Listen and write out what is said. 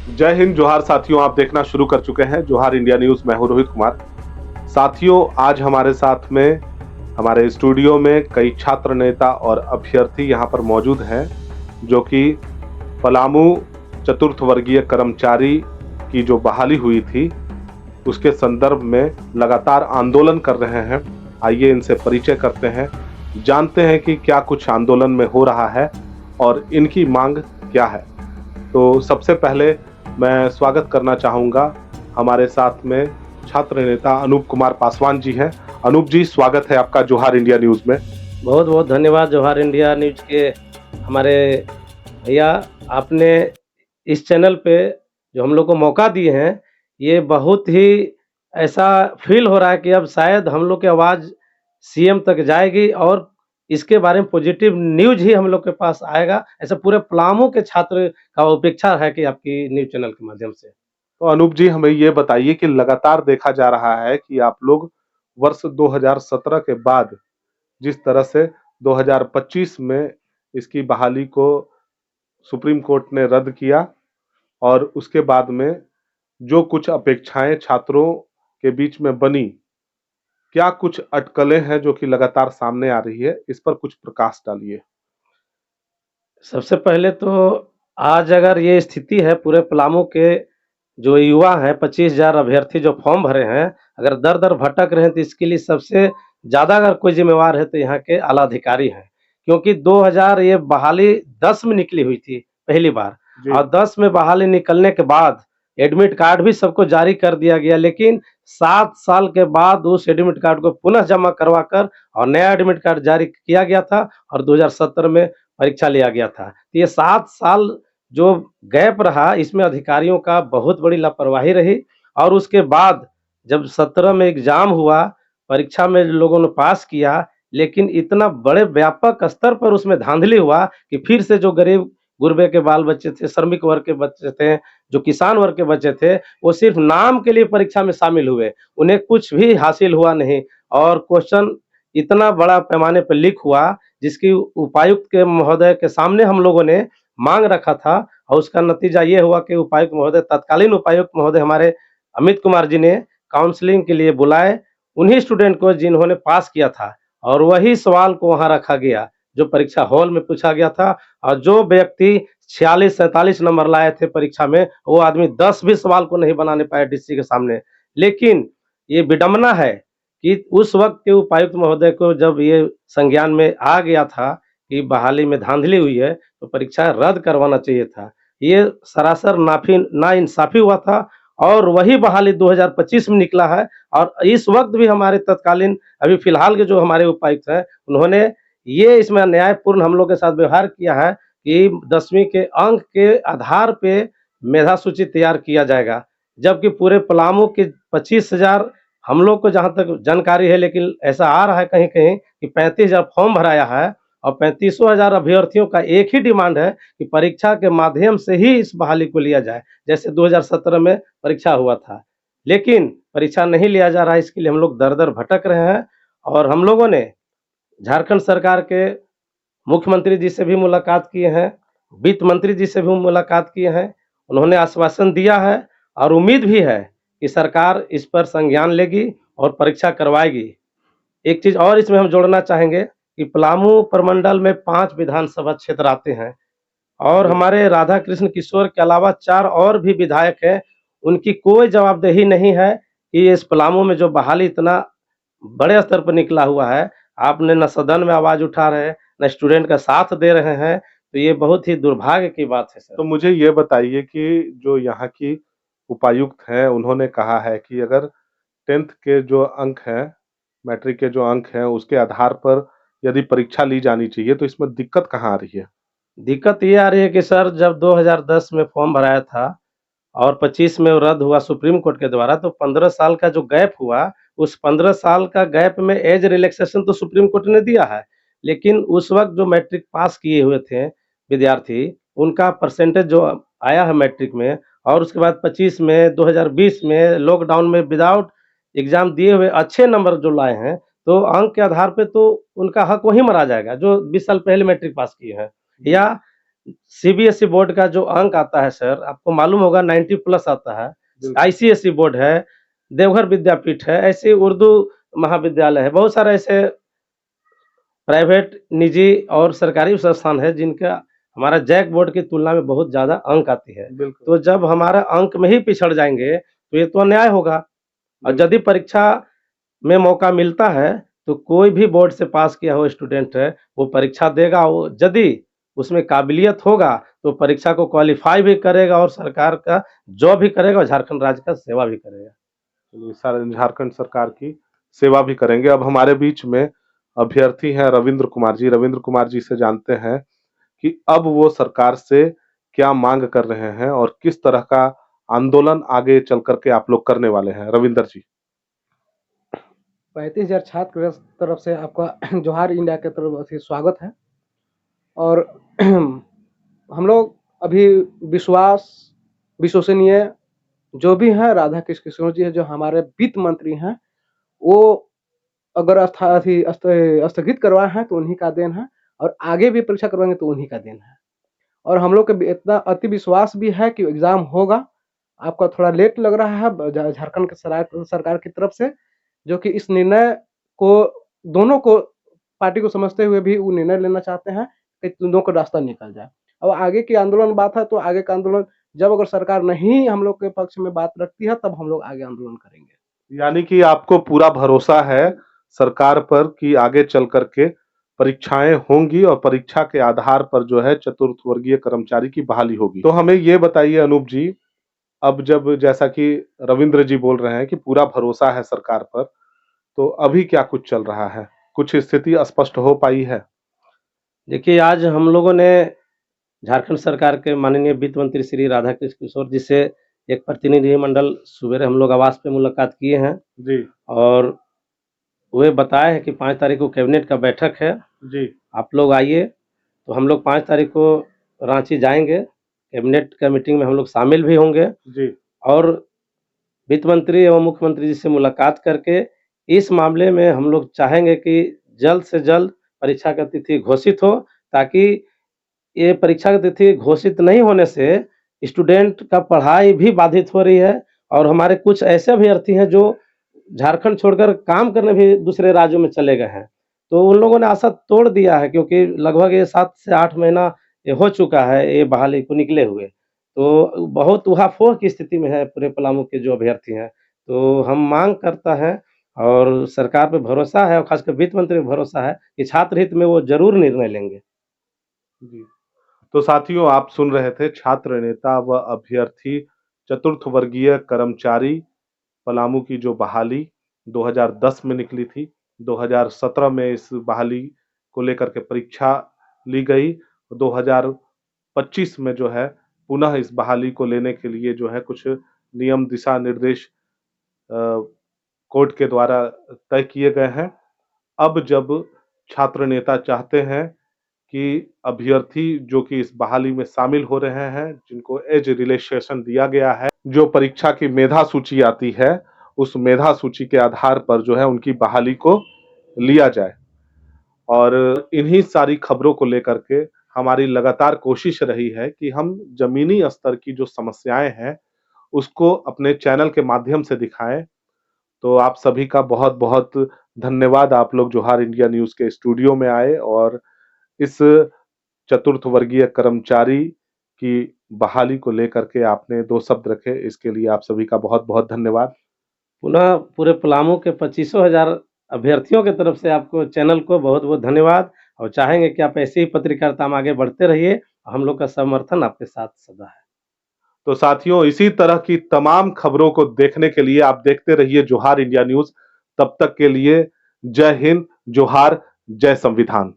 जय हिंद जोहार साथियों, आप देखना शुरू कर चुके हैं जोहार इंडिया न्यूज। मैं हूं रोहित कुमार। साथियों, आज हमारे साथ में हमारे स्टूडियो में कई छात्र नेता और अभ्यर्थी यहां पर मौजूद हैं, जो कि पलामू चतुर्थ वर्गीय कर्मचारी की जो बहाली हुई थी उसके संदर्भ में लगातार आंदोलन कर रहे हैं। आइए इनसे परिचय करते हैं, जानते हैं कि क्या कुछ आंदोलन में हो रहा है और इनकी मांग क्या है। तो सबसे पहले मैं स्वागत करना चाहूंगा, हमारे साथ में छात्र नेता अनूप कुमार पासवान जी हैं। अनूप जी, स्वागत है आपका जोहार इंडिया न्यूज में। बहुत बहुत धन्यवाद जोहार इंडिया न्यूज के हमारे भैया। आपने इस चैनल पे जो हम लोग को मौका दिए हैं, ये बहुत ही ऐसा फील हो रहा है कि अब शायद हम लोग की आवाज़ सीएम तक जाएगी और इसके बारे में पॉजिटिव न्यूज ही हम लोग के पास आएगा। ऐसा पूरे पलामू के छात्र का अपेक्षा है कि आपकी न्यूज चैनल के माध्यम से। तो अनूप जी, हमें ये बताइए कि लगातार देखा जा रहा है कि आप लोग वर्ष 2017 के बाद जिस तरह से 2025 में इसकी बहाली को सुप्रीम कोर्ट ने रद्द किया और उसके बाद में जो कुछ अपेक्षाएं छात्रों के बीच में बनी, क्या कुछ अटकलें हैं जो कि लगातार सामने आ रही है, इस पर कुछ प्रकाश डालिए। सबसे पहले तो आज अगर ये स्थिति है पूरे पलामू के जो युवा हैं, 25,000 अभ्यर्थी जो फॉर्म भरे हैं, अगर दर-दर भटक रहे हैं तो इसके लिए सबसे ज़्यादा अगर कोई ज़िम्मेवार है तो यहाँ के आला अधिकारी हैं। क्योंकि 2000 ये बहाली 10 में निकली हुई थी पहली बार जी। और 10 में बहाली निकलने के बाद एडमिट कार्ड भी सबको जारी कर दिया गया, लेकिन 7 साल के बाद उस एडमिट कार्ड को पुनः जमा करवाकर और नया एडमिट कार्ड जारी किया गया था और 2017 में परीक्षा लिया गया था। तो ये 7 साल जो गैप रहा, इसमें अधिकारियों का बहुत बड़ी लापरवाही रही और उसके बाद जब 17 में एग्ज़ाम हुआ, परीक्षा में लोगों ने पास किया, लेकिन इतना बड़े व्यापक स्तर पर उसमें धांधली हुआ कि फिर से जो गरीब-गुरबे के बाल-बच्चे थे, श्रमिक वर्ग के बच्चे थे, जो किसान वर्ग के बच्चे थे, वो सिर्फ़ नाम के लिए परीक्षा में शामिल हुए। उन्हें कुछ भी हासिल हुआ नहीं और क्वेश्चन इतना बड़ा पैमाने पर लीक हुआ, जिसकी उपायुक्त के महोदय के सामने हम लोगों ने माँग रखा था और उसका नतीजा ये हुआ कि उपायुक्त महोदय, तत्कालीन उपायुक्त महोदय हमारे अमित कुमार जी ने काउंसलिंग के लिए बुलाए, उन्हीं स्टूडेंट को जिन्होंने पास किया था और वही सवाल को वहाँ रखा गया, जो परीक्षा हॉल में पूछा गया था और जो व्यक्ति 46-47 नंबर लाए थे परीक्षा में, वो आदमी 10 भी सवाल को नहीं बनाने पाए डीसी के सामने। लेकिन ये विडंबना है कि उस वक़्त के उपायुक्त महोदय को जब ये संज्ञान में आ गया था कि बहाली में धांधली हुई है, तो परीक्षा रद्द करवाना चाहिए था। ये सरासर नाइंसाफ़ी हुआ था और वही बहाली 2025 में निकला है और इस वक़्त भी हमारे तत्कालीन अभी फ़िलहाल के जो हमारे उपायुक्त हैं, उन्होंने ये इसमें न्यायपूर्ण हम लोग के साथ व्यवहार किया है कि 10वीं के अंक के आधार पे मेधा सूची तैयार किया जाएगा। जबकि पूरे पलामू के 25,000 हम लोग को जहाँ तक जानकारी है, लेकिन ऐसा आ रहा है कहीं-कहीं कि 35,000 फॉर्म भराया है और 35,000 अभ्यर्थियों का एक ही डिमांड है कि परीक्षा के माध्यम से ही इस बहाली को लिया जाए, जैसे 2017 में परीक्षा हुआ था। लेकिन परीक्षा नहीं लिया जा रहा है, इसके लिए हम लोग दर-दर भटक रहे हैं और हम लोगों ने झारखंड सरकार के मुख्यमंत्री जी से भी मुलाकात किए हैं, वित्त मंत्री जी से भी मुलाकात किए हैं। उन्होंने आश्वासन दिया है और उम्मीद भी है कि सरकार इस पर संज्ञान लेगी और परीक्षा करवाएगी। एक चीज़ और इसमें हम जोड़ना चाहेंगे कि पलामू प्रमंडल में 5 विधानसभा क्षेत्र आते हैं और हमारे राधा कृष्ण किशोर के अलावा 4 और भी विधायक हैं। उनकी कोई जवाबदेही नहीं है कि इस पलामू में जो बहाली इतना बड़े स्तर पर निकला हुआ है, आपने ना सदन में आवाज़ उठा रहे हैं, ना स्टूडेंट का साथ दे रहे हैं, तो ये बहुत ही दुर्भाग्य की बात है सर। तो मुझे ये बताइए कि जो यहाँ की उपायुक्त हैं, उन्होंने कहा है कि अगर 10th के जो अंक हैं, मैट्रिक के जो अंक हैं, उसके आधार पर यदि परीक्षा ली जानी चाहिए, तो इसमें दिक्कत कहाँ आ रही है? दिक्कत ये आ रही है कि सर जब 2010 में फॉर्म भराया था और 25 में वो रद्द हुआ सुप्रीम कोर्ट के द्वारा, तो 15 साल का जो गैप हुआ, उस 15 साल का गैप में एज रिलैक्सेशन तो सुप्रीम कोर्ट ने दिया है। लेकिन उस वक़्त जो मैट्रिक पास किए हुए थे विद्यार्थी, उनका परसेंटेज जो आया है मैट्रिक में और उसके बाद 25 में, 2020 में लॉकडाउन में विदाउट एग्ज़ाम दिए हुए अच्छे नंबर जो लाए हैं, तो अंक के आधार पे तो उनका हक वहीं मारा जाएगा, जो 20 साल पहले मैट्रिक पास किए हैं। या सीबीएसई बोर्ड का जो अंक आता है सर, आपको मालूम होगा 90 प्लस आता है। बिल्कुल। आईसीएसई बोर्ड है, देवघर विद्यापीठ है, ऐसे उर्दू महाविद्यालय है, बहुत सारे ऐसे प्राइवेट, निजी और सरकारी संस्थान है जिनका हमारा जैक बोर्ड की तुलना में बहुत ज़्यादा अंक आती है। बिल्कुल। तो जब हमारा अंक में ही पिछड़ जाएँगे, तो ये तो अन्याय होगा। और बिल्कुल। यदि परीक्षा में मौका मिलता है, तो कोई भी बोर्ड से पास किया हुआ स्टूडेंट है, वो परीक्षा देगा, वो यदि उसमें काबिलियत होगा, तो परीक्षा को क्वालीफाई भी करेगा और सरकार का जॉब भी करेगा और झारखंड राज्य का सेवा भी करेगा। चलिए, झारखंड सरकार की सेवा भी करेंगे। अब हमारे बीच में अभ्यर्थी हैं रविंद्र कुमार जी। रविंद्र कुमार जी से जानते हैं कि अब वो सरकार से क्या मांग कर रहे हैं और किस तरह का आंदोलन आगे चल करके आप लोग करने वाले हैं। रविंद्र जी। 35,000 छात्र की तरफ से आपका जोहार इंडिया की तरफ से स्वागत है। और हम लोग अभी विश्वसनीय जो भी हैं राधा कृष्ण किशोर जी है, जो हमारे वित्त मंत्री हैं, वो अगर स्थगित करवाए हैं तो उन्हीं का देन है, और आगे भी परीक्षा करवाएंगे तो उन्हीं का देन है। और हम लोग का इतना अति विश्वास भी है कि एग्जाम होगा। आपका थोड़ा लेट लग रहा है झारखंड के सरकार की तरफ से, जो कि इस निर्णय को दोनों को पार्टी को समझते हुए भी वो निर्णय लेना चाहते हैं कि दोनों का रास्ता निकल जाए। अब आगे की आंदोलन बात है, तो आगे का आंदोलन जब अगर सरकार नहीं हम लोग के पक्ष में बात रखती है, तब हम लोग आगे आंदोलन करेंगे। यानी कि आपको पूरा भरोसा है सरकार पर कि आगे चल करके परीक्षाएं होंगी और परीक्षा के आधार पर जो है चतुर्थ वर्गीय कर्मचारी की बहाली होगी। तो हमें ये बताइए अनूप जी, अब जब जैसा कि रविंद्र जी बोल रहे हैं कि पूरा भरोसा है सरकार पर, तो अभी क्या कुछ चल रहा है? कुछ स्थिति स्पष्ट हो पाई है? देखिए, आज हम लोगों ने झारखंड सरकार के माननीय वित्त मंत्री श्री राधाकृष्ण किशोर जी से एक प्रतिनिधिमंडल सवेरे हम लोग आवास पे मुलाकात किए हैं जी। और वे बताए हैं कि 5 तारीख को कैबिनेट का बैठक है, जी। आप लोग आइए। तो हम लोग 5 तारीख को रांची जाएँगे, कैबिनेट का मीटिंग में हम लोग शामिल भी होंगे जी। और वित्त मंत्री एवं मुख्यमंत्री जी से मुलाकात करके इस मामले में हम लोग चाहेंगे कि जल्द से जल्द परीक्षा का तिथि घोषित हो, ताकि ये परीक्षा की तिथि घोषित नहीं होने से स्टूडेंट का पढ़ाई भी बाधित हो रही है और हमारे कुछ ऐसे अभ्यर्थी हैं जो झारखंड छोड़कर काम करने भी दूसरे राज्यों में चले गए हैं। तो उन लोगों ने आशा तोड़ दिया है, क्योंकि लगभग ये 7 से 8 महीना ये हो चुका है ये बहाली को निकले हुए। तो बहुत ऊहापोह की स्थिति में है पूरे पलामू के जो अभ्यर्थी हैं। तो हम माँग करता है और सरकार पे भरोसा है और खासकर वित्त मंत्री पे भरोसा है कि छात्र हित में वो ज़रूर निर्णय लेंगे। जी। तो साथियों, आप सुन रहे थे छात्र नेता व अभ्यर्थी चतुर्थ वर्गीय कर्मचारी पलामू की जो बहाली 2010 में निकली थी, 2017 में इस बहाली को लेकर के परीक्षा ली गई, 2025 में जो है पुनः इस बहाली को लेने के लिए जो है कुछ नियम दिशा निर्देश कोर्ट के द्वारा तय किए गए हैं। अब जब छात्र नेता चाहते हैं कि अभ्यर्थी जो कि इस बहाली में शामिल हो रहे हैं, जिनको एज रिलैक्सेशन दिया गया है, जो परीक्षा की मेधा सूची आती है, उस मेधा सूची के आधार पर जो है उनकी बहाली को लिया जाए। और इन्हीं सारी खबरों को लेकर के हमारी लगातार कोशिश रही है कि हम जमीनी स्तर की जो समस्याएं हैं, उसको अपने चैनल के माध्यम से दिखाएं। तो आप सभी का बहुत-बहुत धन्यवाद। आप लोग जोहार इंडिया न्यूज़ के स्टूडियो में आए और इस चतुर्थ वर्गीय कर्मचारी की बहाली को लेकर के आपने 2 शब्द रखे, इसके लिए आप सभी का बहुत-बहुत धन्यवाद। पुनः पूरे पलामू के 25,000 अभ्यर्थियों की तरफ से आपको चैनल को बहुत-बहुत धन्यवाद और चाहेंगे कि आप ऐसे ही पत्रकारिता में आगे बढ़ते रहिए। हम लोग का समर्थन आपके साथ सदा है। तो साथियों, इसी तरह की तमाम खबरों को देखने के लिए आप देखते रहिए जोहार इंडिया न्यूज़। तब तक के लिए जय हिंद, जोहार, जय संविधान।